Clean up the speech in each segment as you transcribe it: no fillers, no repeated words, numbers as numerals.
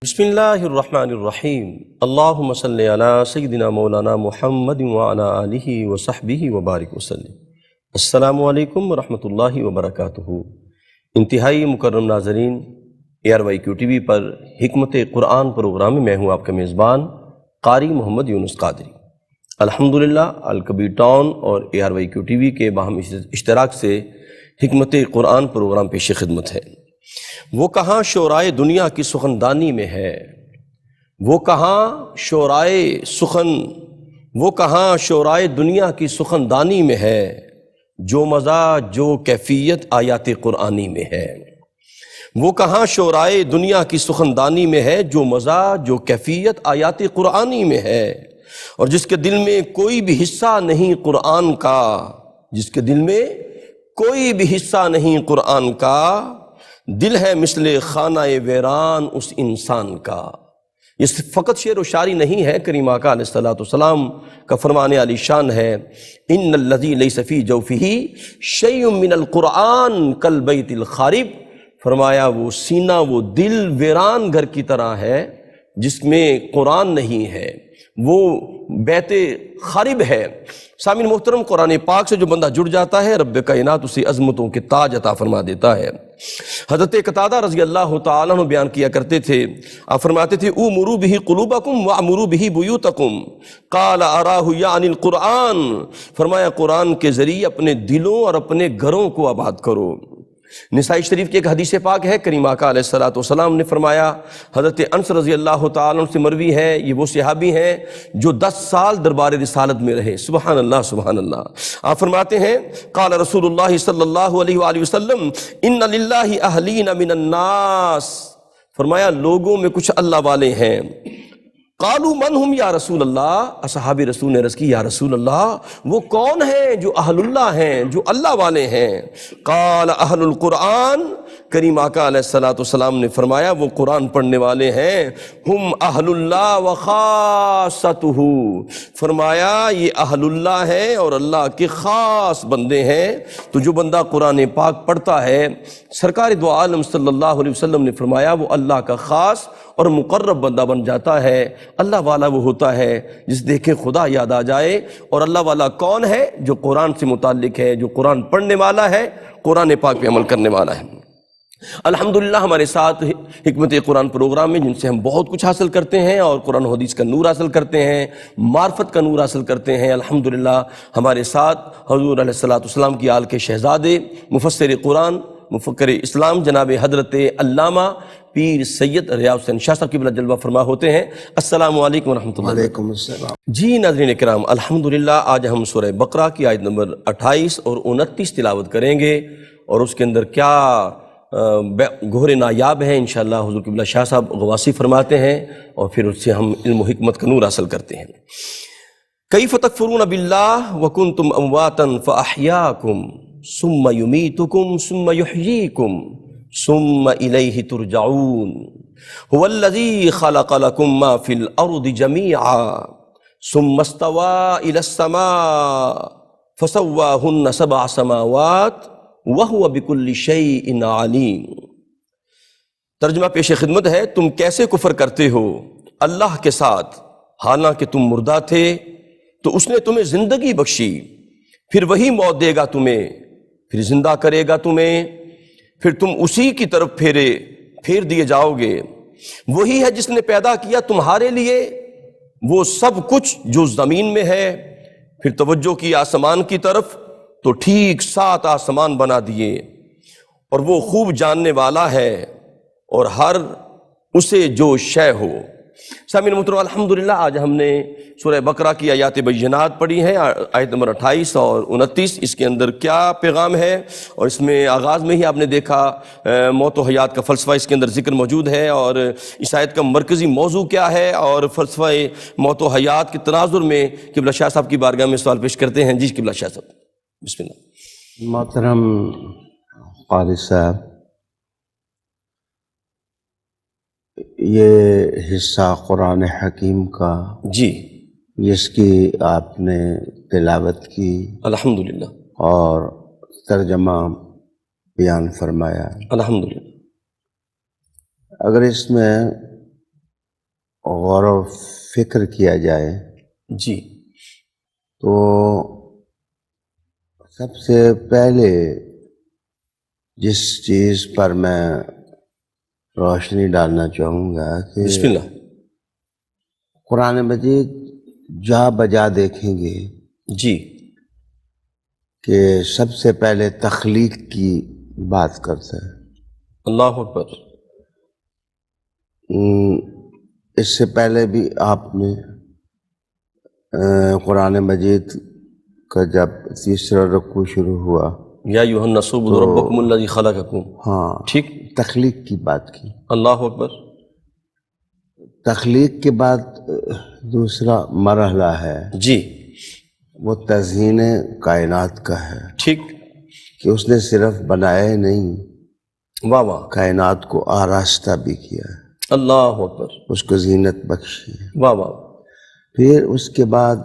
بسم اللہ الرحمن الرحیم اللہم صلی علی سیدنا مولانا محمد وعلی آلہ وصحبہ وبارک وسلم۔ السلام علیکم ورحمۃ اللہ وبرکاتہ۔ انتہائی مکرم ناظرین، ARYQ TV پر حکمت قرآن پروگرام میں میں ہوں آپ کا میزبان قاری محمد یونس قادری۔ الحمدللہ الکبیر ٹاؤن اور ARYQ TV کے باہم اشتراک سے حکمت قرآن پروگرام پیش خدمت ہے۔ وہ کہاں شعرائے دنیا کی سخندانی میں ہے، وہ کہاں شعرائے دنیا کی سخندانی میں ہے، جو مزہ جو کیفیت آیات قرآنی میں ہے۔ وہ کہاں شعرائے دنیا کی سخندانی میں ہے، جو مزہ جو کیفیت آیات قرآنی میں ہے۔ اور جس کے دل میں کوئی بھی حصہ نہیں قرآن کا، جس کے دل میں کوئی بھی حصہ نہیں قرآن کا، دل ہے مثل خانہ ویران اس انسان کا۔ یہ فقط شعر و شاعری نہیں ہے، کریم آقا علیہ السلام کا فرمان عالی شان ہے، ان الذی لیس فی جوفہ شیء من القرآن کالبیت الخارب۔ فرمایا وہ سینہ، وہ دل ویران گھر کی طرح ہے جس میں قرآن نہیں ہے، وہ بیت خارب ہے۔ سامعین محترم، قرآن پاک سے جو بندہ جڑ جاتا ہے، رب کائنات اسے عظمتوں کے تاج عطا فرما دیتا ہے۔ حضرت قتادہ رضی اللہ تعالیٰ عنہ بیان کیا کرتے تھے، آپ فرماتے تھے اُمروا بہ قلوبکم وَأْمُرُوا بہ بیوتکم، قال اراہ یعنی القرآن۔ فرمایا قرآن کے ذریعے اپنے دلوں اور اپنے گھروں کو آباد کرو۔ نسائی شریف کی ایک حدیث پاک ہے، کریم آقا علیہ السلام نے فرمایا، حضرت انس رضی اللہ تعالیٰ عنہ سے مروی ہے، یہ وہ صحابی ہیں جو 10 سال دربار رسالت میں رہے۔ سبحان اللہ سبحان اللہ۔ آپ فرماتے ہیں قال رسول اللہ صلی اللہ علیہ وآلہ وسلم ان للہ اہلین من الناس۔ فرمایا لوگوں میں کچھ اللہ والے ہیں۔ قالوا من ہم یا رسول اللہ، اصحاب رسول نے عرض کی یا رسول اللہ وہ کون ہیں جو اہل اللہ ہیں، جو اللہ والے ہیں؟ قال اہل القرآن، کریم آقا علیہ السلام نے فرمایا وہ قرآن پڑھنے والے ہیں، ہم اہل اللہ وخاصتہ۔ فرمایا یہ اہل اللہ ہے اور اللہ کے خاص بندے ہیں۔ تو جو بندہ قرآن پاک پڑھتا ہے، سرکار دو عالم صلی اللہ علیہ وسلم نے فرمایا وہ اللہ کا خاص اور مقرب بندہ بن جاتا ہے۔ اللہ والا وہ ہوتا ہے جس دیکھے خدا یاد آ جائے۔ اور اللہ والا کون ہے؟ جو قرآن سے متعلق ہے، جو قرآن پڑھنے والا ہے، قرآن پاک پہ عمل کرنے والا ہے۔ الحمدللہ ہمارے ساتھ حکمت قرآن پروگرام میں جن سے ہم بہت کچھ حاصل کرتے ہیں اور قرآن و حدیث کا نور حاصل کرتے ہیں، معرفت کا نور حاصل کرتے ہیں، الحمدللہ ہمارے ساتھ حضور علیہ السلام کی آل کے شہزادے، مفسر قرآن، مفکر اسلام جناب حضرت علامہ پیر سید ریاض حسین شاہ صاحب قبلہ جلوہ فرما ہوتے ہیں۔ السلام علیکم ورحمۃ اللہ۔ وعلیکم السلام۔ جی ناظرین کرام، الحمدللہ آج ہم سورہ بقرہ کی آیت نمبر 28 اور 29 تلاوت کریں گے، اور اس کے اندر کیا گہر نایاب ہیں انشاءاللہ حضور قبلہ شاہ صاحب غواصی فرماتے ہیں، اور پھر اس سے ہم علم و حکمت کا نور حاصل کرتے ہیں۔ کیف تکفرون باللہ وکنتم امواتا فاحیاکم ثم یمیتکم ثم یحییکم ثم الیہ ترجعون هو الذی خلق لکم ما فی الارض جمیعا ثم استوى الی السماء فسواہن 7 سماوات وَهُوَ بِكُلِّ شَيْءٍ عَلِيمٌ۔ ترجمہ پیش خدمت ہے، تم کیسے کفر کرتے ہو اللہ کے ساتھ، حالانکہ تم مردہ تھے تو اس نے تمہیں زندگی بخشی، پھر وہی موت دے گا تمہیں، پھر زندہ کرے گا تمہیں، پھر تم اسی کی طرف پھیر دیے جاؤ گے۔ وہی ہے جس نے پیدا کیا تمہارے لیے وہ سب کچھ جو زمین میں ہے، پھر توجہ کی آسمان کی طرف تو ٹھیک 7 آسمان بنا دیے، اور وہ خوب جاننے والا ہے اور ہر اسے جو شے ہو۔ سامعین محترم، الحمدللہ آج ہم نے سورہ بقرہ کی آیات بینات پڑھی ہیں، آیت نمبر 28 اور 29۔ اس کے اندر کیا پیغام ہے؟ اور اس میں آغاز میں ہی آپ نے دیکھا موت و حیات کا فلسفہ اس کے اندر ذکر موجود ہے، اور اس آیت کا مرکزی موضوع کیا ہے، اور فلسفہ موت و حیات کے تناظر میں قبلہ شاہ صاحب کی بارگاہ میں سوال پیش کرتے ہیں۔ جی قبلہ شاہ صاحب بسم اللہ۔ محترم قاری صاحب، یہ حصہ قرآن حکیم کا جی جس کی آپ نے تلاوت کی الحمدللہ اور ترجمہ بیان فرمایا، الحمدللہ۔ اگر اس میں غور و فکر کیا جائے جی تو سب سے پہلے جس چیز پر میں روشنی ڈالنا چاہوں گا کہ بسم اللہ. قرآن مجید جا بجا دیکھیں گے جی کہ سب سے پہلے تخلیق کی بات کرتا ہے. اللہ اکبر. اس سے پہلے بھی آپ نے قرآن مجید کا جب تیسرا رکوع شروع ہوا یا ایھا الناس اعبدوا ربکم الذی خلقکم. ہاں ٹھیک. تخلیق کی بات کی. اللہ اکبر. تخلیق کے بعد دوسرا مرحلہ ہے جی وہ تزئین کائنات کا ہے ٹھیک. کہ اس نے صرف بنایا ہی نہیں، واہ واہ. کائنات کو آراستہ بھی کیا ہے، اللہ اکبر. اس کو زینت بخشی ہے. واہ واہ. پھر اس کے بعد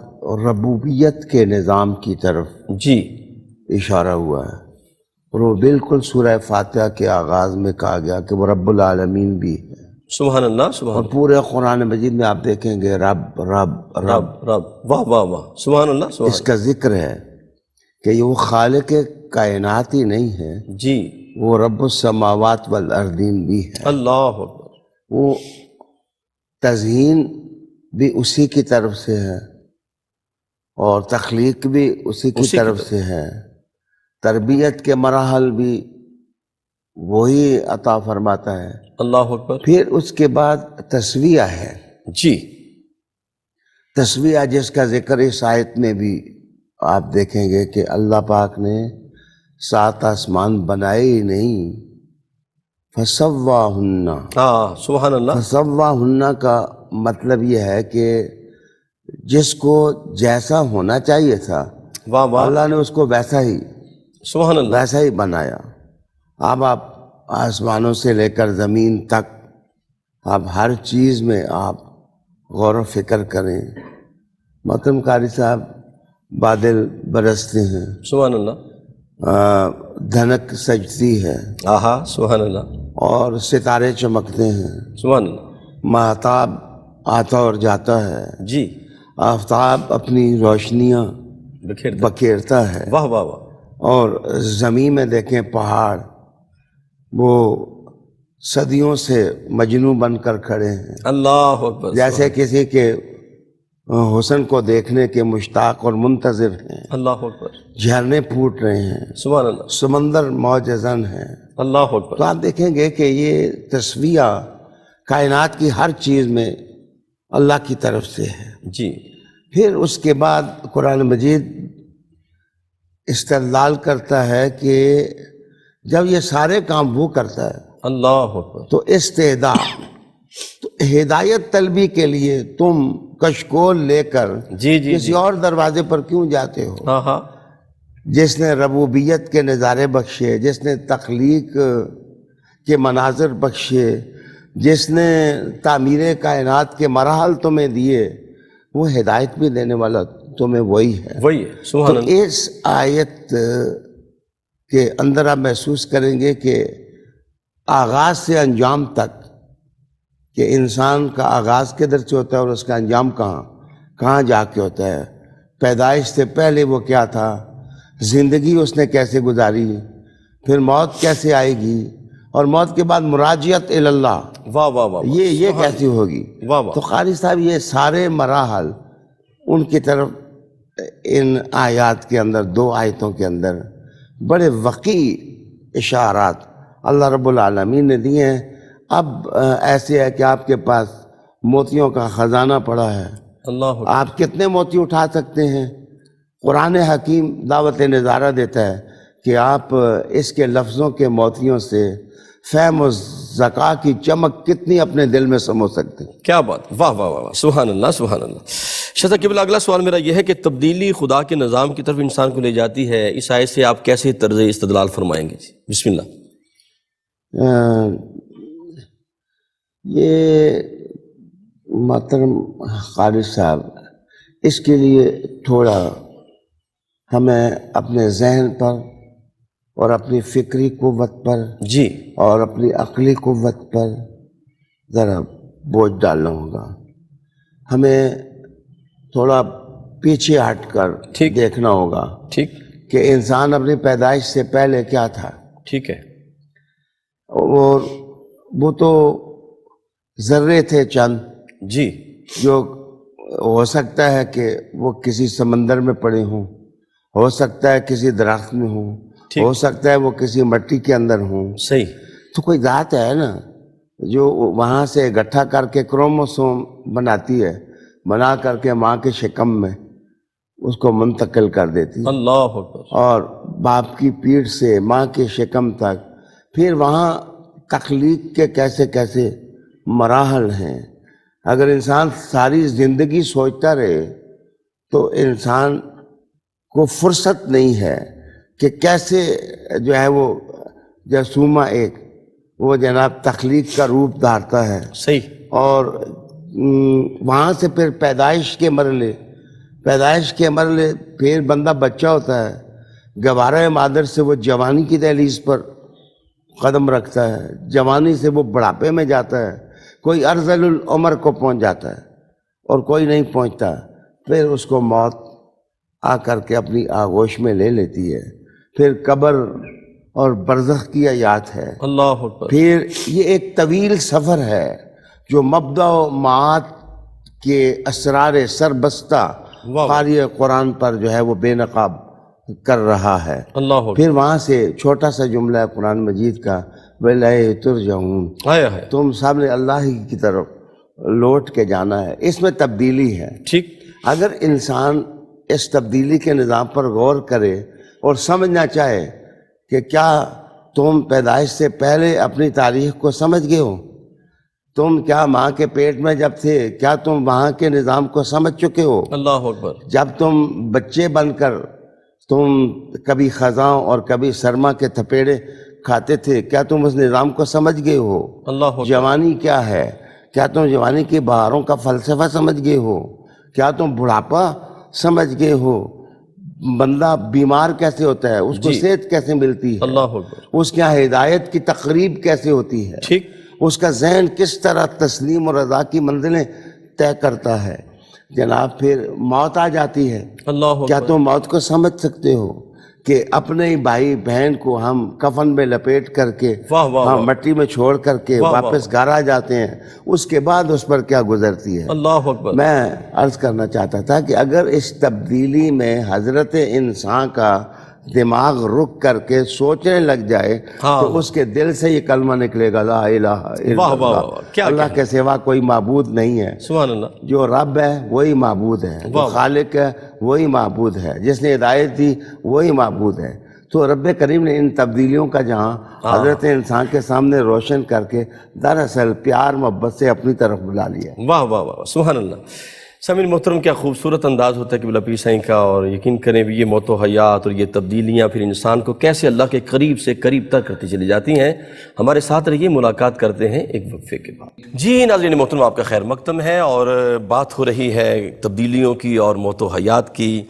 ربوبیت کے نظام کی طرف جی اشارہ ہوا ہے، اور وہ بالکل سورہ فاتحہ کے آغاز میں کہا گیا کہ وہ رب العالمین بھی ہے. سبحان اللہ سبحان اور اللہ. پورے قرآن مجید میں آپ دیکھیں گے رب رب رب، رب رب. واہ واہ واہ. سبحان اللہ سبحان اس کا ذکر ہے کہ یہ وہ خالق کائنات ہی نہیں ہے، اللہ. جی وہ رب السماوات والارضین بھی ہے. اللہ اکبر. وہ تزئین بھی اسی کی طرف سے ہے، اور تخلیق بھی اسی کی طرف سے ہے، تربیت کے مراحل بھی وہی عطا فرماتا ہے. اللہ اکبر. پھر اس کے بعد تسویہ ہے. جی تسویہ جس کا ذکر اس آیت میں بھی آپ دیکھیں گے کہ اللہ پاک نے 7 آسمان بنائے ہی نہیں، فسواہن. ہاں سبحان اللہ. فسواہن کا مطلب یہ ہے کہ جس کو جیسا ہونا چاہیے تھا واہ واہ. اللہ نے اس کو ویسا سبحان اللہ. ہی بنایا. اب آپ آسمانوں سے لے کر زمین تک آپ ہر چیز میں آپ غور و فکر کریں. محترم قاری صاحب، بادل برستے ہیں، سبحان اللہ. دھنک سجتی ہے، آہا سبحان اللہ. اور ستارے چمکتے ہیں، سبحان اللہ. ماہتاب آتا اور جاتا ہے، جی آفتاب اپنی روشنیاں بکھیرتا. بکھیرتا ہے، واہ واہ واہ. اور زمین میں دیکھیں پہاڑ وہ صدیوں سے مجنوں بن کر کھڑے ہیں، اللہ اکبر. جیسے کسی کے حسن کو دیکھنے کے مشتاق اور منتظر ہیں. اللہ اکبر. جھرنے پھوٹ رہے ہیں، سبحان اللہ. سمندر موجزن ہیں. اللہ اکبر. تو آپ دیکھیں گے کہ یہ تسویہ کائنات کی ہر چیز میں اللہ کی طرف سے ہے. جی پھر اس کے بعد قرآن مجید استدلال کرتا ہے کہ جب یہ سارے کام وہ کرتا ہے اللہ اکبر. تو استعداد، تو ہدایت طلبی کے لیے تم کشکول لے کر جی جی کسی جی. اور دروازے پر کیوں جاتے ہو؟ ہاں ہاں. جس نے ربوبیت کے نظارے بخشے، جس نے تخلیق کے مناظر بخشے، جس نے تعمیر کائنات کے مراحل تمہیں دیے، وہ ہدایت بھی دینے والا تمہیں وہی ہے. وہی ہے. تو سبحان اللہ. اس آیت کے اندر آپ محسوس کریں گے کہ آغاز سے انجام تک، کہ انسان کا آغاز کدھر سے ہوتا ہے اور اس کا انجام کہاں جا کے ہوتا ہے. پیدائش سے پہلے وہ کیا تھا، زندگی اس نے کیسے گزاری، پھر موت کیسے آئے گی، اور موت کے بعد مراجعت اللہ واہ واہ واہ. یہ کیسی ہوگی. واہ واہ. تو قاری صاحب یہ سارے مراحل ان کی طرف ان آیات کے اندر، 2 آیتوں کے اندر بڑے وقیع اشارات اللہ رب العالمین نے دیے ہیں. اب ایسے ہے کہ آپ کے پاس موتیوں کا خزانہ پڑا ہے، اللہ اکبر. آپ کتنے موتی اٹھا سکتے ہیں؟ قرآن حکیم دعوت نظارہ دیتا ہے کہ آپ اس کے لفظوں کے موتیوں سے فہم و ذکا کی چمک کتنی اپنے دل میں سمو سکتے ہیں. کیا بات. واہ واہ واہ. سبحان اللہ سبحان اللہ. شاہ قبلہ اگلا سوال میرا یہ ہے کہ تبدیلی خدا کے نظام کی طرف انسان کو لے جاتی ہے، اس آیت سے آپ کیسے طرز استدلال فرمائیں گے؟ بسم اللہ. یہ محترم قاری صاحب، اس کے لیے تھوڑا ہمیں اپنے ذہن پر اور اپنی فکری قوت پر جی اور اپنی عقلی قوت پر ذرا بوجھ ڈالنا ہوگا. ہمیں تھوڑا پیچھے ہٹ کر ٹھیک دیکھنا ہوگا ٹھیک کہ انسان اپنی پیدائش سے پہلے کیا تھا. ٹھیک ہے. اور وہ تو ذرے تھے چند، جی جو ہو سکتا ہے کہ وہ کسی سمندر میں پڑے ہوں، ہو سکتا ہے کسی درخت میں ہوں، ہو سکتا ہے وہ کسی مٹی کے اندر ہوں. صحیح. تو کوئی ذات ہے نا جو وہاں سے اکٹھا کر کے کروموسوم بناتی ہے، بنا کر کے ماں کے شکم میں اس کو منتقل کر دیتی ہے، اللہ اکبر. اور باپ کی پیٹھ سے ماں کے شکم تک. پھر وہاں تخلیق کے کیسے کیسے مراحل ہیں. اگر انسان ساری زندگی سوچتا رہے تو انسان کو فرصت نہیں ہے کہ کیسے جو ہے وہ جسومہ ایک وہ جناب تخلیق کا روپ دھارتا ہے. صحیح. اور وہاں سے پھر پیدائش کے مرحلے پھر بندہ بچہ ہوتا ہے، گوارۂ مادر سے وہ جوانی کی دہلیز پر قدم رکھتا ہے، جوانی سے وہ بڑھاپے میں جاتا ہے، کوئی ارذل العمر کو پہنچ جاتا ہے اور کوئی نہیں پہنچتا. پھر اس کو موت آ کر کے اپنی آغوش میں لے لیتی ہے. پھر قبر اور برزخ کی حیات ہے. اللہ اکبر. پھر یہ ایک طویل سفر ہے جو مبدا و معاد کے اسرار سربستہ قاری قرآن پر جو ہے وہ بے نقاب کر رہا ہے. اللہ اکبر. پھر وہاں سے چھوٹا سا جملہ ہے قرآن مجید کا، وَإِلَیْهِ تُرْجَعُونَ، آیا ہے. تم سب نے اللہ ہی کی طرف لوٹ کے جانا ہے. اس میں تبدیلی ہے. ٹھیک. اگر انسان اس تبدیلی کے نظام پر غور کرے اور سمجھنا چاہے کہ کیا تم پیدائش سے پہلے اپنی تاریخ کو سمجھ گئے ہو؟ تم کیا ماں کے پیٹ میں جب تھے کیا تم وہاں کے نظام کو سمجھ چکے ہو؟ اللہ اکبر. جب تم بچے بن کر تم کبھی خزاں اور کبھی سرما کے تھپیڑے کھاتے تھے، کیا تم اس نظام کو سمجھ گئے ہو؟ اللہ اکبر. جوانی کیا ہے؟ کیا تم جوانی کی بہاروں کا فلسفہ سمجھ گئے ہو؟ کیا تم بڑھاپا سمجھ گئے ہو؟ بندہ بیمار کیسے ہوتا ہے، اس کو صحت کیسے ملتی ہے، اللہ اکبر. اس کے یہاں ہدایت کی تقریب کیسے ہوتی ہے، ٹھیک. اس کا ذہن کس طرح تسلیم اور رضا کی منزلیں طے کرتا ہے. جناب پھر موت آ جاتی ہے. اللہ اکبر. کیا تم موت کو سمجھ سکتے ہو کہ اپنے ہی بھائی بہن کو ہم کفن میں لپیٹ کر کے واہ واہ واہ. مٹی میں چھوڑ کر کے واہ واہ واپس گھر آ جاتے ہیں، اس کے بعد اس پر کیا گزرتی ہے؟ اللہ اکبر. میں عرض کرنا چاہتا تھا کہ اگر اس تبدیلی میں حضرت انسان کا دماغ رک کر کے سوچنے لگ جائے تو اس کے دل سے یہ کلمہ نکلے گا، لا الہ الا اللہ، اللہ کے سوا کوئی معبود نہیں ہے. سبحان اللہ. جو رب ہے وہی معبود ہے، جو خالق ہے وہی معبود ہے، جس نے ہدایت دی وہی معبود ہے. تو رب کریم نے ان تبدیلیوں کا جہاں حضرت انسان کے سامنے روشن کر کے دراصل پیار محبت سے اپنی طرف بلا لیا. واہ واہ واہ. سبحان اللہ. سامعین محترم، کیا خوبصورت انداز ہوتا ہے قبلہ پیر سائیں کا، اور یقین کریں بھی یہ موت و حیات اور یہ تبدیلیاں پھر انسان کو کیسے اللہ کے قریب سے قریب تک کرتی چلی جاتی ہیں. ہمارے ساتھ رہیے، ملاقات کرتے ہیں ایک وقفے کے بعد. جی ناظرین محترم، آپ کا خیر مقدم ہے اور بات ہو رہی ہے تبدیلیوں کی اور موت و حیات کی.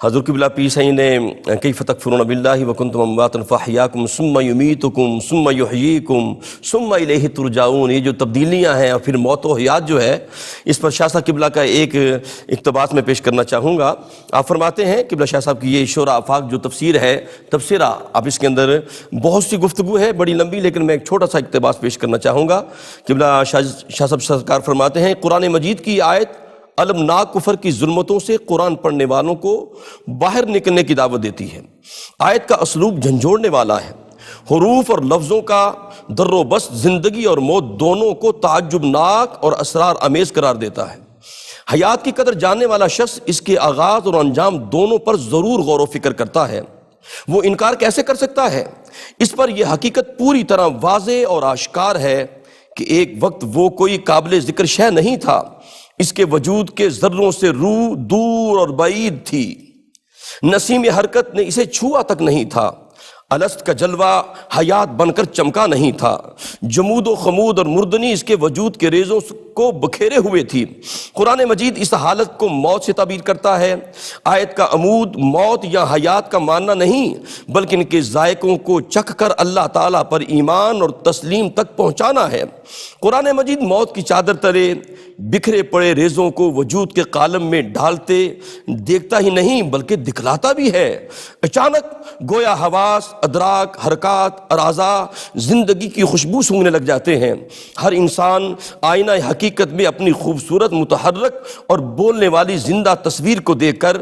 حضور قبلہ پیر سائیں نے کیف تکفرون باللہ وکنتم امواتا فاحیاکم ثم یمیتکم ثم یحییکم ثم الیہ ترجعون، یہ جو تبدیلیاں ہیں اور پھر موت و حیات جو ہے، اس پر شاہ صاحب قبلہ کا ایک اقتباس میں پیش کرنا چاہوں گا. آپ فرماتے ہیں قبلہ شاہ صاحب کی یہ شورا آفاق جو تفسیر ہے، تبصرہ، اب اس کے اندر بہت سی گفتگو ہے بڑی لمبی، لیکن میں ایک چھوٹا سا اقتباس پیش کرنا چاہوں گا. قبلہ شاہ صاحب سرکار فرماتے ہیں قرآن مجید کی آیت المناک کفر کی ظلمتوں سے قرآن پڑھنے والوں کو باہر نکلنے کی دعوت دیتی ہے. آیت کا اسلوب جھنجھوڑنے والا ہے، حروف اور لفظوں کا در و بس زندگی اور موت دونوں کو تعجبناک اور اسرار امیز قرار دیتا ہے. حیات کی قدر جاننے والا شخص اس کے آغاز اور انجام دونوں پر ضرور غور و فکر کرتا ہے. وہ انکار کیسے کر سکتا ہے؟ اس پر یہ حقیقت پوری طرح واضح اور آشکار ہے کہ ایک وقت وہ کوئی قابل ذکر شے نہیں تھا، اس کے وجود کے ذروں سے روح دور اور بعید تھی، نسیم حرکت نے اسے چھوا تک نہیں تھا، الست کا جلوہ حیات بن کر چمکا نہیں تھا، جمود و خمود اور مردنی اس کے وجود کے ریزوں کو بکھیرے ہوئے تھی۔ قرآن مجید اس حالت کو موت سے تعبیر کرتا ہے۔ آیت کا عمود موت یا حیات کا معنی نہیں بلکہ ان کے ذائقوں کو چکھ کر اللہ تعالیٰ پر ایمان اور تسلیم تک پہنچانا ہے۔ قرآن مجید موت کی چادر تلے بکھرے پڑے ریزوں کو وجود کے قالب میں ڈھالتے دیکھتا ہی نہیں بلکہ دکھلاتا بھی ہے۔ اچانک گویا حواس، ادراک، حرکات اور اعضاء زندگی کی خوشبو سونگنے لگ جاتے ہیں۔ ہر انسان آئینہ حقیقت میں اپنی خوبصورت، متحرک اور بولنے والی زندہ تصویر کو دیکھ کر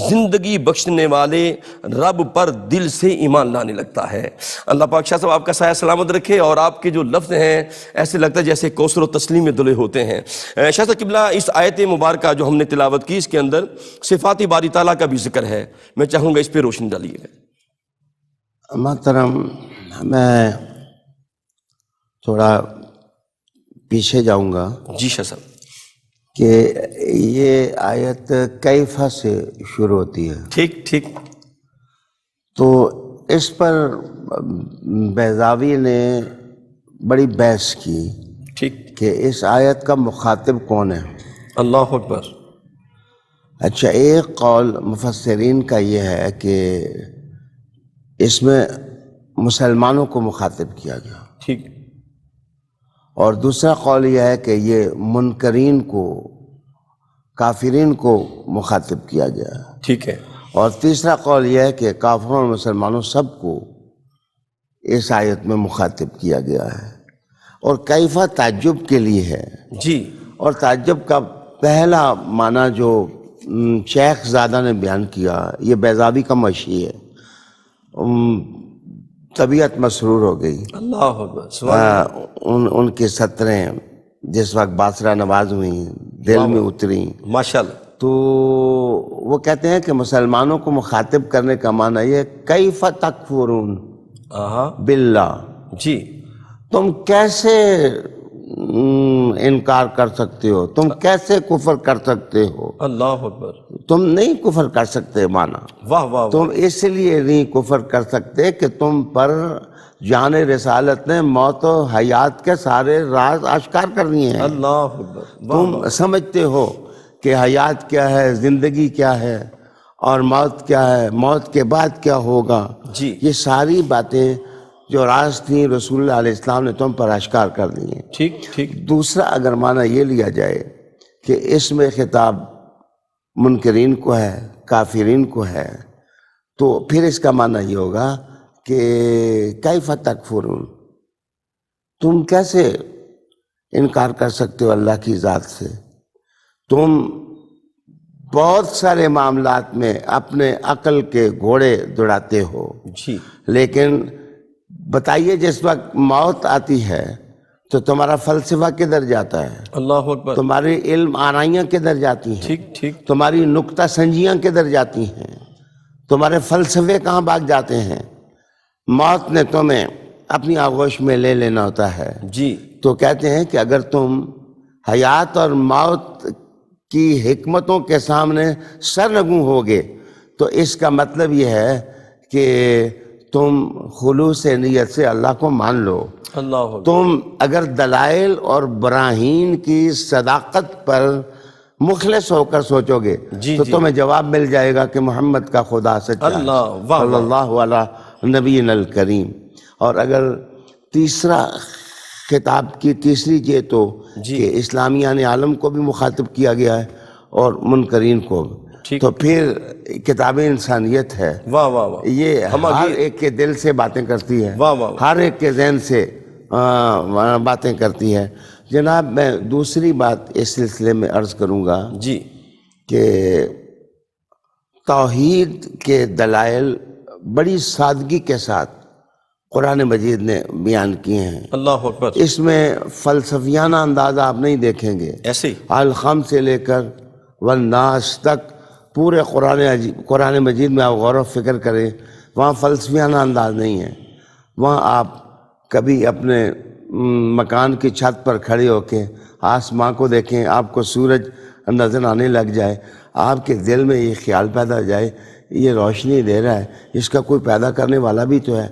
زندگی بخشنے والے رب پر دل سے ایمان لانے لگتا ہے۔ اللہ پاک شاہ صاحب آپ کا سایہ سلامت رکھے، اور آپ کے جو لفظ ہیں ایسے لگتا ہے جیسے کوثر و تسلیم میں دلے ہوتے ہیں۔ شاہ صاحب قبلہ، اس آیت مبارکہ جو ہم نے تلاوت کی اس کے اندر صفات باری تعالیٰ کا بھی ذکر ہے، میں چاہوں گا اس پہ روشنی ڈالیے گا۔ محترم، میں تھوڑا پیچھے جاؤں گا جی شاہ صاحب۔ کہ یہ آیت کیفہ سے شروع ہوتی ہے، ٹھیک ٹھیک۔ تو اس پر بیضاوی نے بڑی بحث کی ٹھیک۔ کہ اس آیت کا مخاطب کون ہے۔ اللہ اکبر۔ اچھا، ایک قول مفسرین کا یہ ہے کہ اس میں مسلمانوں کو مخاطب کیا گیا، ٹھیک۔ اور دوسرا قول یہ ہے کہ یہ منکرین کو، کافرین کو مخاطب کیا گیا ہے، ٹھیک ہے۔ اور تیسرا قول یہ ہے کہ کافروں اور مسلمانوں سب کو اس آیت میں مخاطب کیا گیا ہے۔ اور کیفہ تعجب کے لیے ہے، جی۔ اور تعجب کا پہلا معنی جو شیخ زادہ نے بیان کیا، یہ بیضاوی کا مشی ہے، طبیعت مسرور ہو گئی، اللہ اکبر، سبحان اللہ۔ ان کی سطریں جس وقت باسرہ نواز ہوئیں دل میں اتری، ماشاءاللہ۔ تو وہ کہتے ہیں کہ مسلمانوں کو مخاطب کرنے کا معنی یہ کیف تکفرون باللہ، جی۔ تم کیسے انکار کر سکتے ہو، تم کیسے کفر کر سکتے ہو، اللہ اکبر، تم نہیں کفر کر سکتے مانا، واہ واہ۔ تم اس لیے نہیں کفر کر سکتے کہ تم پر جان رسالت نے موت و حیات کے سارے راز اشکار کر دیے ہیں۔ اللہ اکبر، تم سمجھتے ہو کہ حیات کیا ہے، زندگی کیا ہے، اور موت کیا ہے، موت کے بعد کیا ہوگا، جی۔ یہ ساری باتیں جو راز تھیں رسول اللہ علیہ السلام نے تم پر اشکار کر دی ہیں۔ ٹھیک ٹھیک۔ دوسرا اگر معنی یہ لیا جائے کہ اس میں خطاب منکرین کو ہے، کافرین کو ہے، تو پھر اس کا معنی یہ ہوگا کہ کیف تکفرون، تم کیسے انکار کر سکتے ہو اللہ کی ذات سے، تم بہت سارے معاملات میں اپنے عقل کے گھوڑے دوڑاتے ہو، جی۔ لیکن بتائیے جس وقت موت آتی ہے تو تمہارا فلسفہ کدھر جاتا ہے، اللہ اکبر، تمہاری علم آرائیاں کدھر جاتی ہیں، ٹھیک ٹھیک۔ تمہاری نکتہ سنجیاں کدھر جاتی ہیں، تمہارے فلسفے کہاں بھاگ جاتے ہیں۔ موت نے تمہیں اپنی آغوش میں لے لینا ہوتا ہے۔ جی۔ تو کہتے ہیں کہ اگر تم حیات اور موت کی حکمتوں کے سامنے سرنگوں ہوگے تو اس کا مطلب یہ ہے کہ تم خلوص نیت سے اللہ کو مان لو۔ اللہ اکبر، تم اگر دلائل اور براہین کی صداقت پر مخلص ہو کر سوچو گے تو تمہیں جواب مل جائے گا کہ محمد کا خدا سچا ہے، صلی اللہ علیہ نبینا الکریم۔ اور اگر تیسرا خطاب کی تیسری جہت تو کہ اسلامیان عالم کو بھی مخاطب کیا گیا ہے اور منکرین کو، تو پھر کتاب انسانیت ہے، واہ واہ واہ، یہ ہر ایک کے دل سے باتیں کرتی ہے، ہر ایک کے ذہن سے باتیں کرتی ہے۔ جناب، میں دوسری بات اس سلسلے میں عرض کروں گا جی، کہ توحید کے دلائل بڑی سادگی کے ساتھ قرآن مجید نے بیان کیے ہیں۔ اللہ اکبر، اس میں فلسفیانہ انداز آپ نہیں دیکھیں گے، ایسے الخم سے لے کر والناس تک پورے قرآن مجید میں آپ غور و فکر کریں، وہاں فلسفیانہ انداز نہیں ہے۔ وہاں آپ کبھی اپنے مکان کی چھت پر کھڑے ہو کے آسمان کو دیکھیں، آپ کو سورج نظر آنے لگ جائے، آپ کے دل میں یہ خیال پیدا ہو جائے یہ روشنی دے رہا ہے، اس کا کوئی پیدا کرنے والا بھی تو ہے۔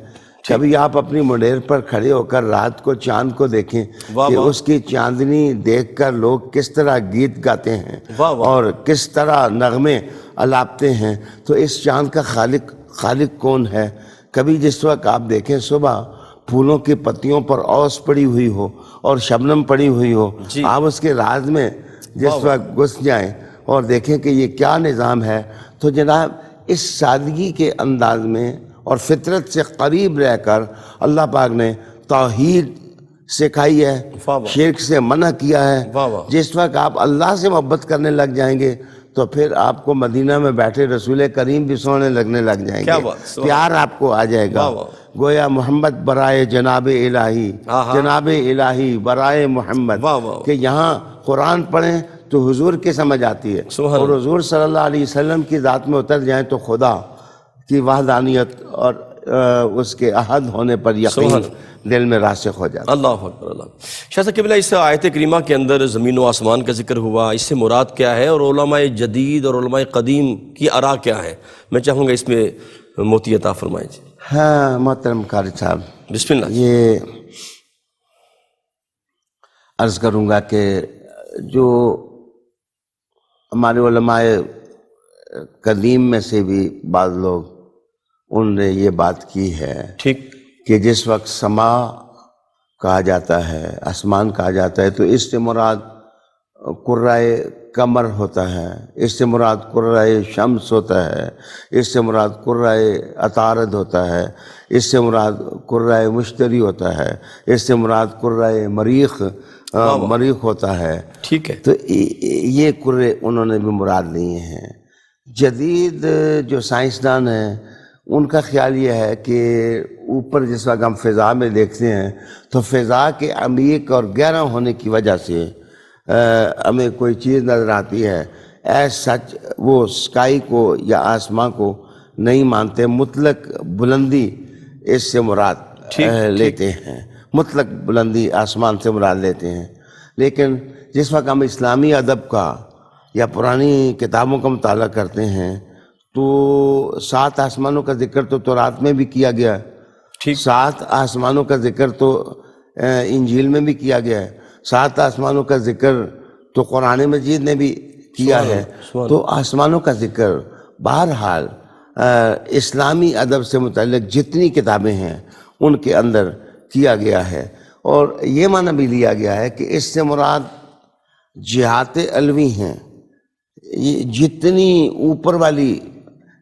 کبھی آپ اپنی منڈیر پر کھڑے ہو کر رات کو چاند کو دیکھیں واہ کہ واہ، اس کی چاندنی دیکھ کر لوگ کس طرح گیت گاتے ہیں واہ واہ، اور کس طرح نغمے الاپتے ہیں، تو اس چاند کا خالق کون ہے؟ کبھی جس وقت آپ دیکھیں صبح پھولوں کی پتیوں پر اوس پڑی ہوئی ہو اور شبنم پڑی ہوئی ہو، جی، آپ اس کے راز میں جس واہ واہ، وقت گھس جائیں اور دیکھیں کہ یہ کیا نظام ہے، تو جناب اس سادگی کے انداز میں اور فطرت سے قریب رہ کر اللہ پاک نے توحید سکھائی ہے، واہ واہ، شرک سے منع کیا ہے۔ واہ واہ، جس وقت آپ اللہ سے محبت کرنے لگ جائیں گے تو پھر آپ کو مدینہ میں بیٹھے رسول کریم بھی سونے لگنے لگ جائیں کیا گے، بات، سبحان، پیار آپ کو آ جائے گا، واہ واہ، گویا محمد برائے جناب الہی، آہا، جناب الہی برائے محمد، واہ واہ، کہ یہاں قرآن پڑھیں تو حضور کی سمجھ آتی ہے، سبحان اور اللہ، حضور صلی اللہ علیہ وسلم کی ذات میں اتر جائیں تو خدا کی وحدانیت اور اس کے احد ہونے پر یقین سبحان اللہ، دل میں راسخ ہو جاتا ہے۔ اللہ اکبر، اللہ۔ شاہ صاحب قبلہ، اس آیت کریمہ کے اندر زمین و آسمان کا ذکر ہوا، اس سے مراد کیا ہے، اور علماء جدید اور علماء قدیم کی آراء کیا ہے؟ میں چاہوں گا اس میں موتی عطا فرمائیں جی۔ ہاں محترم قاری صاحب، بسم اللہ جی۔ یہ عرض کروں گا کہ جو ہمارے علماء قدیم میں سے بھی بعض لوگ ان نے یہ بات کی ہے ٹھیک، کہ جس وقت سما کہا جاتا ہے، آسمان کہا جاتا ہے، تو اس سے مراد قرۂ قمر ہوتا ہے، اس سے مراد قرۂ شمس ہوتا ہے، اس سے مراد قرۂ عطارد ہوتا ہے، اس سے مراد قرۂ مشتری ہوتا ہے، اس سے مراد قرۂ مریخ ہوتا ہے۔ ٹھیک ہے، تو یہ قرے انہوں نے بھی مراد لیے ہیں۔ جدید جو سائنسدان ہیں ان کا خیال یہ ہے کہ اوپر جس وقت ہم فضا میں دیکھتے ہیں تو فضا کے عمیق اور گہرا ہونے کی وجہ سے ہمیں کوئی چیز نظر آتی ہے، ایز سچ وہ اسکائی کو یا آسمان کو نہیں مانتے، مطلق بلندی اس سے مراد لیتے ہیں، مطلق بلندی آسمان سے مراد لیتے ہیں۔ لیکن جس وقت ہم اسلامی ادب کا یا پرانی کتابوں کا مطالعہ کرتے ہیں تو 7 آسمانوں کا ذکر تو تورات میں بھی کیا گیا ہے، ٹھیک، 7 آسمانوں کا ذکر تو انجیل میں بھی کیا گیا ہے، 7 آسمانوں کا ذکر تو قرآن مجید نے بھی کیا ہے۔ تو آسمانوں کا ذکر بہرحال اسلامی ادب سے متعلق جتنی کتابیں ہیں ان کے اندر کیا گیا ہے، اور یہ معنی بھی لیا گیا ہے کہ اس سے مراد جہات علوی ہیں، یہ جتنی اوپر والی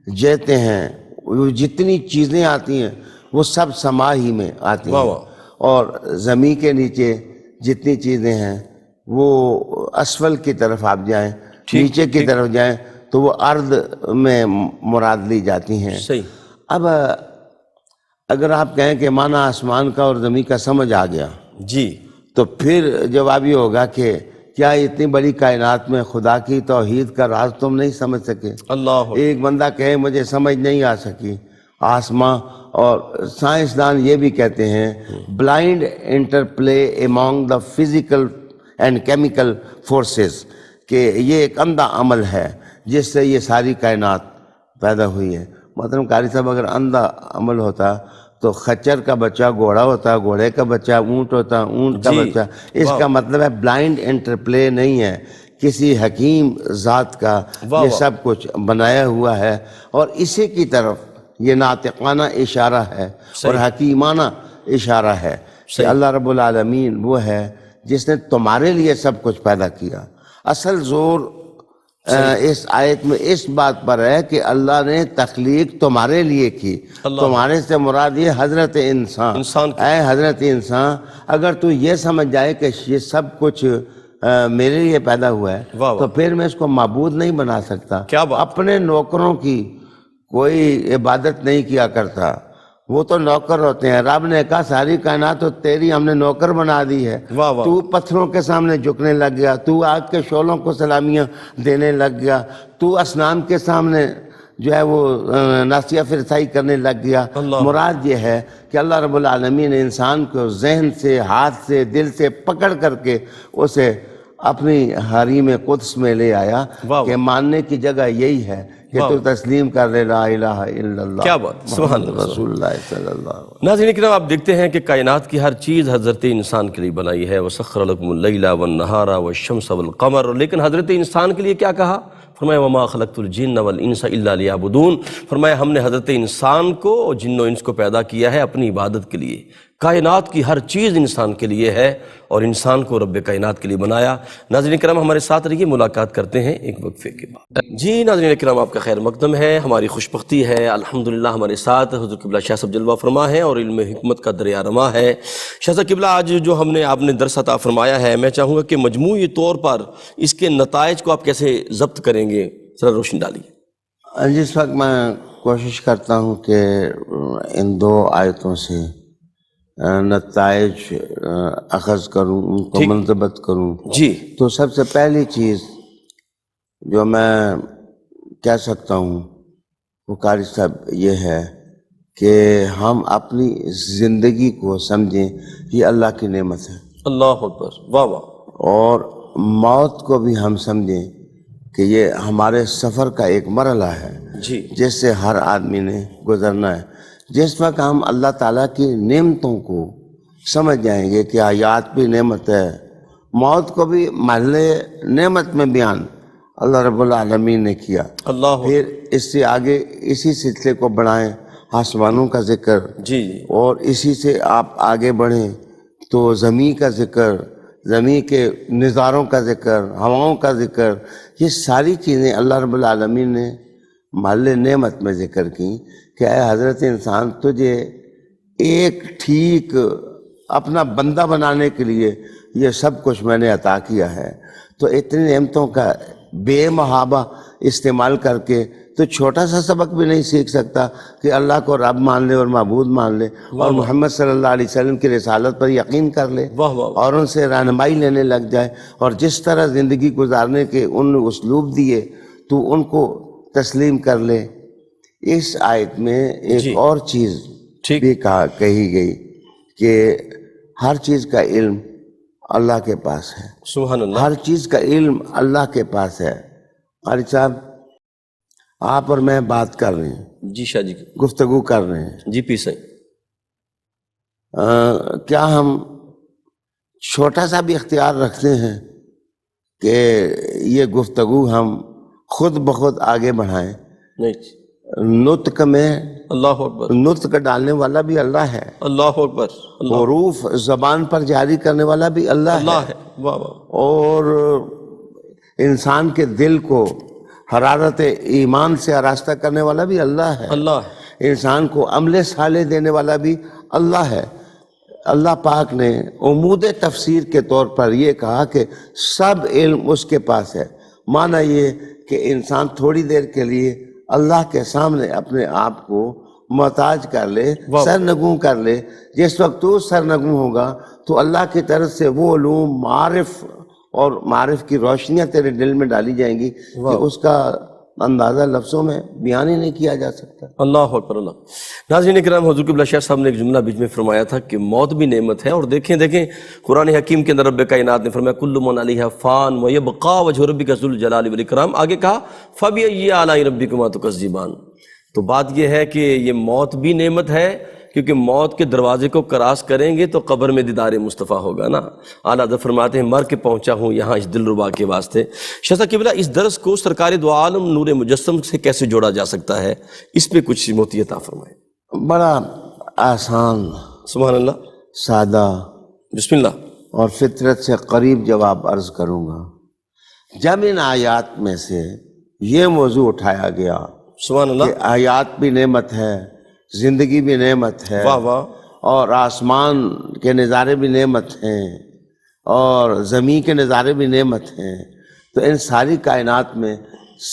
جہتیں ہیں، وہ جتنی چیزیں آتی ہیں وہ سب سما ہی میں آتی واہ ہیں، واہ، اور زمین کے نیچے جتنی چیزیں ہیں وہ اسفل کی طرف آپ جائیں، نیچے کی طرف جائیں تو وہ ارض میں مراد لی جاتی ہیں۔ صحیح، اب اگر آپ کہیں کہ معنی آسمان کا اور زمین کا سمجھ آ گیا جی، تو پھر جواب یہ ہوگا کہ کیا اتنی بڑی کائنات میں خدا کی توحید کا راز تم نہیں سمجھ سکے؟ اللہ، ایک بندہ کہے مجھے سمجھ نہیں آ سکی آسمان، اور سائنسدان یہ بھی کہتے ہیں blind interplay among the physical and chemical forces, کہ یہ ایک اندھا عمل ہے جس سے یہ ساری کائنات پیدا ہوئی ہے۔ محترم قاری صاحب، اگر اندھا عمل ہوتا تو خچر کا بچہ گھوڑا ہوتا، گھوڑے کا بچہ اونٹ ہوتا، اونٹ کا بچہ، اس کا مطلب ہے بلائنڈ انٹرپلے نہیں ہے، کسی حکیم ذات کا یہ سب کچھ بنایا ہوا ہے، اور اسی کی طرف یہ ناطقانہ اشارہ ہے اور حکیمانہ اشارہ ہے کہ اللہ رب العالمین وہ ہے جس نے تمہارے لیے سب کچھ پیدا کیا۔ اصل زور اس آیت میں اس بات پر ہے کہ اللہ نے تخلیق تمہارے لیے کی، تمہارے سے مراد یہ حضرت انسان، اے حضرت انسان، اگر تو یہ سمجھ جائے کہ یہ سب کچھ میرے لیے پیدا ہوا ہے تو پھر میں اس کو معبود نہیں بنا سکتا۔ اپنے نوکروں کی کوئی عبادت نہیں کیا کرتا، وہ تو نوکر ہوتے ہیں۔ رب نے کہا ساری کائنات تو تیری ہم نے نوکر بنا دی ہے، تو پتھروں کے سامنے جھکنے لگ گیا، تو آگ کے شعلوں کو سلامیاں دینے لگ گیا، تو اصنام کے سامنے جو ہے وہ ناسیہ فرسائی کرنے لگ گیا۔ مراد یہ ہے کہ اللہ رب العالمین نے انسان کو ذہن سے، ہاتھ سے، دل سے پکڑ کر کے اسے اپنی حریم قدس میں لے آیا کہ ماننے کی جگہ یہی ہے کہ تو تسلیم کر لے لا الہ الا اللہ کیا بات، سبحان اللہ، رسول اللہ صلی اللہ علیہ وسلم۔ ناظرین کرام، آپ دیکھتے ہیں کہ کائنات کی ہر چیز حضرت انسان کے لیے بنائی ہے، وَسَخَّرَ لَكُمُ اللَّيْلَ وَالنَّهَارَ وَالشَّمْسَ وَالْقَمَرَ، لیکن حضرت انسان کے لیے کیا کہا؟ فرمایا وَمَا خَلَقْتُ الْجِنَّ وَالْإِنسَ إِلَّا لِيَعْبُدُونَ، فرمایا ہم نے حضرت انسان کو اور جن و انس کو پیدا کیا ہے اپنی عبادت کے لیے۔ کائنات کی ہر چیز انسان کے لیے ہے اور انسان کو رب کائنات کے لیے بنایا۔ ناظرین کرام، ہمارے ساتھ رہیے، ملاقات کرتے ہیں ایک وقفے کے بعد۔ جی ناظرین کرام، آپ کا خیر مقدم ہے، ہماری خوش بختی ہے، الحمدللہ ہمارے ساتھ حضور قبلہ شاہ صاحب جلوہ فرما ہے اور علم حکمت کا دریا رواں ہے۔ شاہ صاحب قبلہ، آج جو آپ نے درس عطا فرمایا ہے، میں چاہوں گا کہ مجموعی طور پر اس کے نتائج کو آپ کیسے ضبط کریں گے، ذرا روشنی ڈالیے۔ جس وقت میں کوشش کرتا ہوں کہ ان دو آیتوں سے نتائج اخذ کروں، ان کو منضبط کروں، جی، تو سب سے پہلی چیز جو میں کہہ سکتا ہوں وہ قاری صاحب یہ ہے کہ ہم اپنی زندگی کو سمجھیں یہ اللہ کی نعمت ہے، اللہ اکبر، واہ واہ، اور موت کو بھی ہم سمجھیں کہ یہ ہمارے سفر کا ایک مرحلہ ہے جی جس سے ہر آدمی نے گزرنا ہے۔ جس وقت ہم اللہ تعالیٰ کی نعمتوں کو سمجھ جائیں گے کہ حیات بھی نعمت ہے، موت کو بھی محل نعمت میں بیان اللہ رب العالمین نے کیا، اللہ، پھر اس سے آگے اسی سلسلے کو بڑھائیں، آسمانوں کا ذکر، جی جی، اور اسی سے آپ آگے بڑھیں تو زمین کا ذکر، زمین کے نظاروں کا ذکر، ہواؤں کا ذکر، یہ ساری چیزیں اللہ رب العالمین نے محل نعمت میں ذکر کی کہ اے حضرت انسان، تجھے ایک ٹھیک اپنا بندہ بنانے کے لیے یہ سب کچھ میں نے عطا کیا ہے۔ تو اتنی نعمتوں کا بے محابہ استعمال کر کے تو چھوٹا سا سبق بھی نہیں سیکھ سکتا کہ اللہ کو رب مان لے اور معبود مان لے اور محمد صلی اللہ علیہ وسلم کی رسالت پر یقین کر لے واہ واہ، اور ان سے رہنمائی لینے لگ جائے، اور جس طرح زندگی گزارنے کے ان اسلوب دیے تو ان کو تسلیم کر لے۔ اس آیت میں ایک اور چیز بھی کہی گئی کہ ہر چیز کا علم اللہ کے پاس ہے، سبحان اللہ، ہر چیز کا علم اللہ کے پاس ہے۔ قاری صاحب، آپ اور میں بات کر رہے ہیں، جی شاہ جی، گفتگو کر رہے ہیں، جی پی صحیح، کیا ہم چھوٹا سا بھی اختیار رکھتے ہیں کہ یہ گفتگو ہم خود بخود آگے بڑھائیں؟ نہیں، نطق میں اللہ اکبر، نطق ڈالنے والا بھی اللہ ہے، اللہ اکبر، اللہ حروف زبان پر جاری کرنے والا بھی اللہ ہے، واہ واہ، اور انسان کے دل کو حرارت ایمان سے آراستہ کرنے والا بھی اللہ ہے، اللہ ہے، انسان کو عمل صالح دینے والا بھی اللہ ہے۔ اللہ پاک نے عمود تفسیر کے طور پر یہ کہا کہ سب علم اس کے پاس ہے، معنی یہ کہ انسان تھوڑی دیر کے لیے اللہ کے سامنے اپنے آپ کو محتاج کر لے، سرنگوں کر لے۔ جس وقت تو سرنگوں ہوگا تو اللہ کی طرف سے وہ علوم، معارف اور معارف کی روشنیاں تیرے دل میں ڈالی جائیں گی کہ اس کا اندازہ لفظوں میں بیان ہی نہیں کیا جا سکتا۔ اللہ اکبر، اللہ۔ ناظرین کرام، حضور قبلہ شاہ صاحب نے ایک جملہ بیچ میں فرمایا تھا کہ موت بھی نعمت ہے، اور دیکھیں قرآن حکیم کے اندر رب کائنات نے فرمایا کل من علیہا فان ویبقا وجہ ربک ذو الجلال والاکرام، آگے کہا فبأی آلاء ربکما تکذبان۔ تو بات یہ ہے کہ یہ موت بھی نعمت ہے، کیونکہ موت کے دروازے کو کراس کریں گے تو قبر میں دیدار مصطفیٰ ہوگا نا۔ اعلیٰ حضرت فرماتے ہیں مر کے پہنچا ہوں یہاں اس دل ربا کے واسطے۔ شاہ صاحب قبلہ، اس درس کو سرکار دو عالم نور مجسم سے کیسے جوڑا جا سکتا ہے، اس پہ کچھ موتی عطا فرمائیں۔ بڑا آسان، سبحان اللہ، سادہ، بسم اللہ، اور فطرت سے قریب جواب عرض کروں گا۔ جب ان آیات میں سے یہ موضوع اٹھایا گیا سبحان اللہ، کہ آیات بھی نعمت ہے، زندگی بھی نعمت ہے، واہ واہ، اور آسمان کے نظارے بھی نعمت ہیں، اور زمین کے نظارے بھی نعمت ہیں، تو ان ساری کائنات میں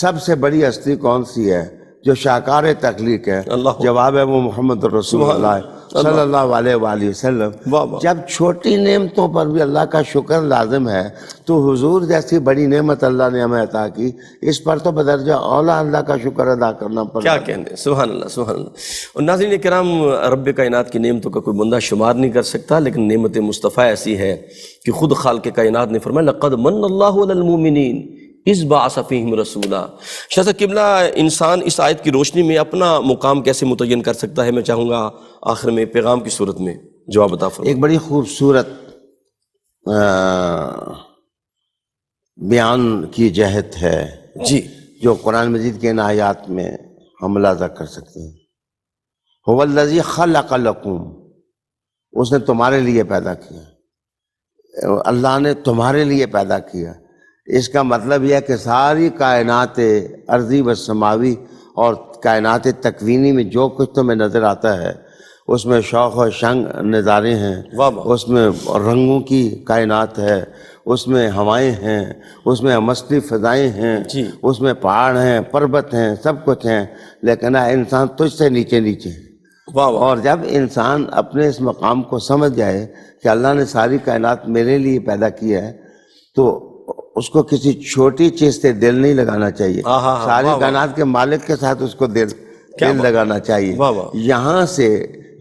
سب سے بڑی ہستی کون سی ہے جو شاہکار تخلیق ہے؟ جواب ہے وہ محمد رسول اللہ صلی اللہ علیہ وآلہ وسلم۔ جب چھوٹی نعمتوں پر بھی اللہ کا شکر لازم ہے تو حضور جیسی بڑی نعمت اللہ نے ہمیں عطا کی، اس پر تو بدرجہ اولا اللہ کا شکر ادا کرنا پڑتا کیا کہنے، سبحان اللہ، سبحان اللہ۔ اور ناظرین کرام، رب کائنات کی نعمتوں کا کوئی بندہ شمار نہیں کر سکتا، لیکن نعمت مصطفیٰ ایسی ہے کہ خود خالق کائنات نے فرمایا لقد من اللہ علی المؤمنین اذ بعث فیہم رسولا۔ شاہ صاحب قبلہ، انسان اس آیت کی روشنی میں اپنا مقام کیسے متعین کر سکتا ہے؟ میں چاہوں گا آخر میں پیغام کی صورت میں جواب عطا فرمائیں۔ ایک بڑی خوبصورت بیان کی جہت ہے جی جو قرآن مجید کے ان آیات میں ہم ملاحظہ کر سکتے ہیں۔ هو الذی خلق لکم، اس نے تمہارے لیے پیدا کیا، اللہ نے تمہارے لیے پیدا کیا۔ اس کا مطلب یہ ہے کہ ساری کائنات ارضی و سماوی اور کائنات تکوینی میں جو کچھ تمہیں نظر آتا ہے اس میں شوق و شنگ نظارے ہیں، واہ واہ۔ اس میں رنگوں کی کائنات ہے، اس میں ہوائیں ہیں، اس میں مستقل فضائیں ہیں، جی اس میں پہاڑ ہیں، پربت ہیں، سب کچھ ہیں، لیکن انسان تجھ سے نیچے نیچے ہے۔ واہ واہ۔ اور جب انسان اپنے اس مقام کو سمجھ جائے کہ اللہ نے ساری کائنات میرے لیے پیدا کیا ہے، تو اس کو کسی چھوٹی چیز سے دل نہیں لگانا چاہیے، ساری کائنات کے مالک کے ساتھ اس کو دل لگانا چاہیے۔ واہ واہ۔ یہاں سے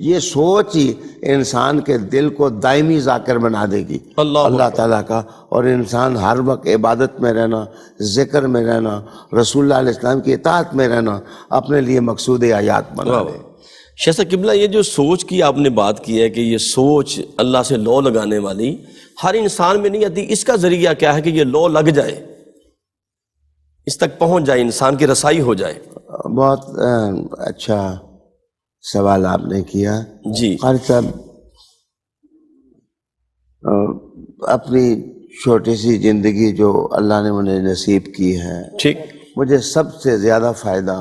یہ سوچ ہی انسان کے دل کو دائمی ذاکر بنا دے گی اللہ تعالیٰ کا، اور انسان ہر وقت عبادت میں رہنا، ذکر میں رہنا، رسول اللہ علیہ السلام کی اطاعت میں رہنا اپنے لیے مقصود حیات بنا لے۔ شاہ صاحب قبلہ، یہ جو سوچ کی آپ نے بات کی ہے کہ یہ سوچ اللہ سے لو لگانے والی ہر انسان میں نہیں آتی، اس کا ذریعہ کیا ہے کہ یہ لو لگ جائے، اس تک پہنچ جائے، انسان کی رسائی ہو جائے؟ بہت اچھا سوال آپ نے کیا جی قاری صاحب۔ اپنی چھوٹی سی زندگی جو اللہ نے مجھے نصیب کی ہے، ٹھیک، مجھے سب سے زیادہ فائدہ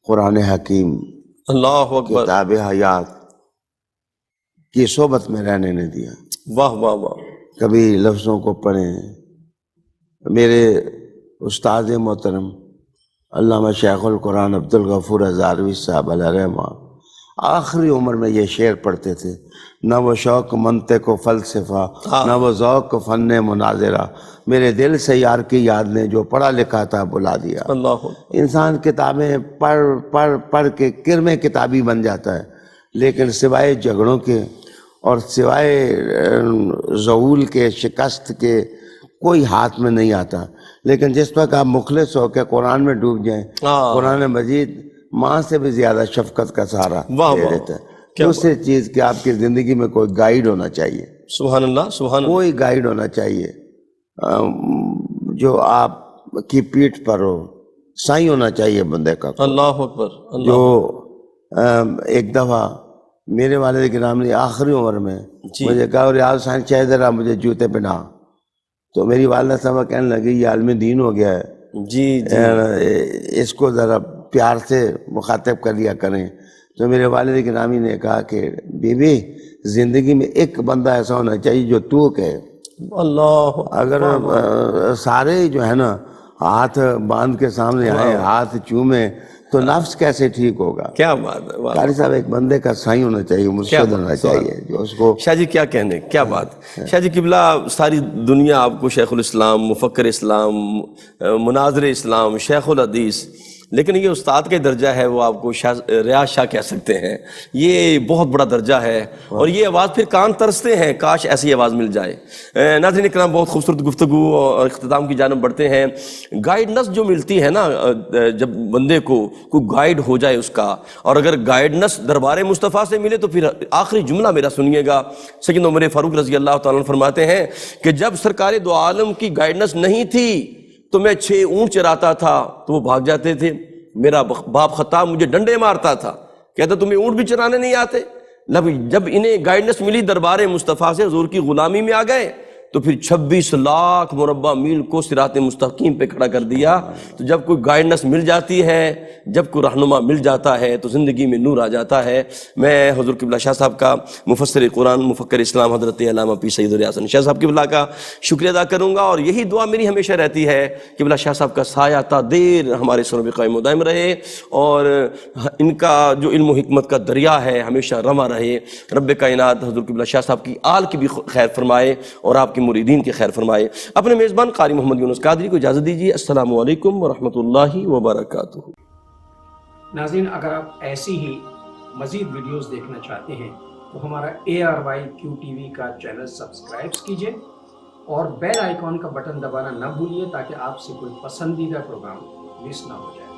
قرآن حکیم، اللہ اکبر، کتاب حیات کی صحبت میں رہنے نے دیا۔ واہ واہ واہ۔ کبھی لفظوں کو پڑھیں۔ میرے استاد محترم علامہ شیخ القرآن عبدالغفور ہزاروی صاحب علیہ رحمہ آخری عمر میں یہ شعر پڑھتے تھے: نہ وہ شوق منطق و فلسفہ، نہ وہ ذوق فن مناظرہ، میرے دل سے یار کی یاد نے جو پڑھا لکھا تھا بلا دیا۔ اللہ انسان کتابیں پڑھ پڑھ پڑھ کے کرم کتابی بن جاتا ہے، لیکن سوائے جھگڑوں کے اور سوائے ذہول کے، شکست کے، کوئی ہاتھ میں نہیں آتا۔ لیکن جس وقت آپ مخلص ہو کے قرآن میں ڈوب جائیں، قرآن مجید ماں سے بھی زیادہ شفقت کا سہارا دے دیتا ہے۔ دوسری چیز کہ آپ کی زندگی میں کوئی گائیڈ ہونا چاہیے، سبحان اللہ، سبحان اللہ، کوئی گائیڈ ہونا چاہیے جو آپ کی پیٹھ پر ہو، سائیں ہونا چاہیے بندے کا۔ اللہ اکبر، جو ایک دفعہ میرے والد گرامی نے آخری عمر میں مجھے کہا، اور یار سائیں چاہے ذرا مجھے جوتے پہنا، تو میری والدہ صاحبہ کہنے لگی یہ عالم دین ہو گیا ہے، جی اس کو ذرا پیار سے مخاطب کر لیا کریں۔ تو میرے والد گرامی نے کہا کہ بی بی، زندگی میں ایک بندہ ایسا ہونا چاہیے جو تو کہے۔ اللہ، اگر سارے جو ہے نا ہاتھ باندھ کے سامنے آئے، ہاتھ چومیں، تو نفس کیسے ٹھیک ہوگا؟ کیا بات ہے قاری صاحب، ایک بندے کا سائیں ہونا چاہیے، مرشد ہونا چاہیے جو اس کو۔ شاہ جی کیا کہنے، کیا بات۔ شاہ جی قبلہ، ساری دنیا آپ کو شیخ الاسلام، مفکر اسلام، مناظر اسلام، شیخ الحدیث، لیکن یہ استاد کے درجہ ہے، وہ آپ کو ریاض شاہ کہہ سکتے ہیں، یہ بہت بڑا درجہ ہے، اور یہ آواز پھر کان ترستے ہیں کاش ایسی آواز مل جائے۔ ناظرین اکرام، بہت خوبصورت گفتگو اور اختتام کی جانب بڑھتے ہیں۔ گائیڈنس جو ملتی ہے نا، جب بندے کو کوئی گائیڈ ہو جائے اس کا، اور اگر گائیڈنس دربار مصطفیٰ سے ملے، تو پھر آخری جملہ میرا سنیے گا، سیدنا عمر فاروق رضی اللہ تعالیٰ عنہ فرماتے ہیں کہ جب سرکار دو عالم کی گائیڈنس نہیں تھی تو میں 6 اونٹ چراتا تھا تو وہ بھاگ جاتے تھے، میرا باپ خطاب مجھے ڈنڈے مارتا تھا، کہتا تمہیں اونٹ بھی چرانے نہیں آتے۔ جب انہیں گائیڈنس ملی دربار مصطفیٰ سے، حضور کی غلامی میں آ گئے، تو پھر 26 لاکھ مربع میل کو صراط مستقیم پہ کھڑا کر دیا۔ تو جب کوئی گائیڈنس مل جاتی ہے، جب کوئی رہنما مل جاتا ہے، تو زندگی میں نور آ جاتا ہے۔ میں حضور قبلہ شاہ صاحب کا، مفسر قرآن، مفکر اسلام حضرت علامہ پیر سید الحسن شاہ صاحب قبلہ کا شکریہ ادا کروں گا، اور یہی دعا میری ہمیشہ رہتی ہے قبلہ شاہ صاحب کا سایہ تا دیر ہمارے سروں پہ قائم و دائم رہے، اور ان کا جو علم و حکمت کا دریا ہے ہمیشہ رواں رہے۔ رب کائنات حضور قبلہ شاہ صاحب کی آل کی بھی خیر فرمائے، اور آپ کے مریدین کی خیر فرمائے۔ اپنے میزبان قاری محمد یونس قادری کو اجازت دیجیے۔ السلام علیکم ورحمۃ اللہ وبرکاتہ۔ ناظرین، اگر آپ ایسی ہی مزید ویڈیوز دیکھنا چاہتے ہیں تو ہمارا ARYQ TV کا چینل سبسکرائب کیجئے اور بیل آئیکن کا بٹن دبانا نہ بھولیے تاکہ آپ سے کوئی پسندیدہ پروگرام مس نہ ہو جائے.